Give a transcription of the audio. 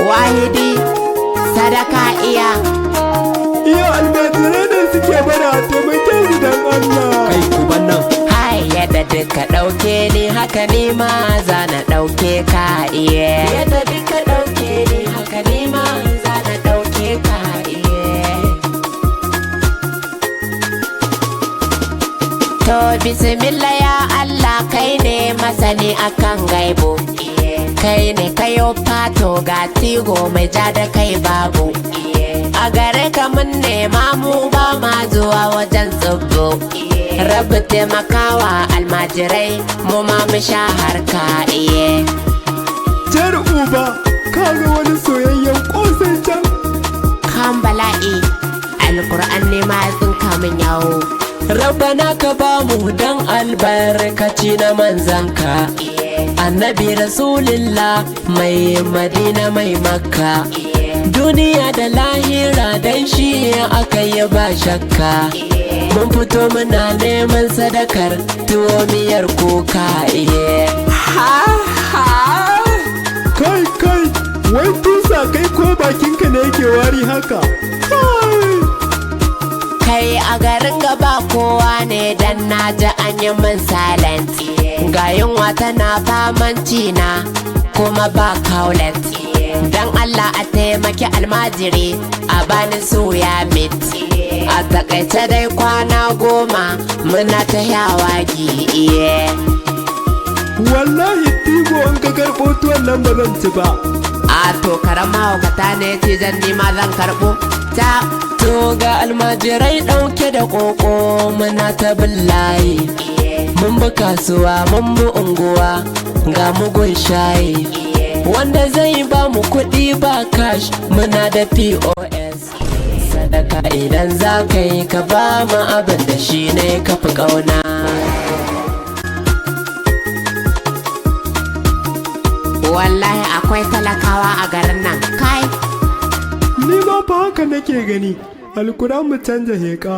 Wahidi sadaka iya almajirai da suke bara a taimake su dan Allah. Kai uban nan. hai yadda duka ɗauke ni haka ni ma za na ɗauke ka iya yadda duka ɗauke ni haka ni ma za na ɗauke ka iya. To bismillah ya Allah kai ne masani akan gaibo, kai ne kayo fato ga tigo mai ja da kai babu, a gare ka mun nema mu ba ma zuwa wajen tsibbo, rabu taimakawa almajirai mu ma mu sha harka iye. Jar uba kaga wani soyayyen ƙosai can. Kan bala'i alkur'an ne ma ya tsinka min yawo. Rabbana ka bamu dan albarkaci na manzanka, annabi rasulillah mai madina mai makka, duniya da lahira dan shi aka yi ba shakka, mun fito muna neman sadakar tuwo miyar kuka iye. Kai wai tusa kai ko bakinka ne yake wari haka. Kai a garin gaba kowa ne dan na ji an yi min silent, ga yunwa tana faman cina kuma ba kaulet, dan Allah a taimaki almajiri a bani suya mit, a takaice dai kwana 10 muna ta yawagi iye. Wallahi Tigo in ka karɓo tuwon nan ba zan ci ba. A to karama wakata ne ce zan nima zan karɓo ta. To ga almajirai ɗauke da ƙoƙo muna ta billahi, mun bi kasuwa mun bi unguwa ga mugun shayi, wanda zai ba mu kuɗi ba cash muna da POS. Sadaka idan za ka yi ka ba mu abin da shi ne ka fi ƙauna. Wallahi akwai talakawa a garin nan kai. Ni ma fa haka nake gani. Alkuran mu canja heka.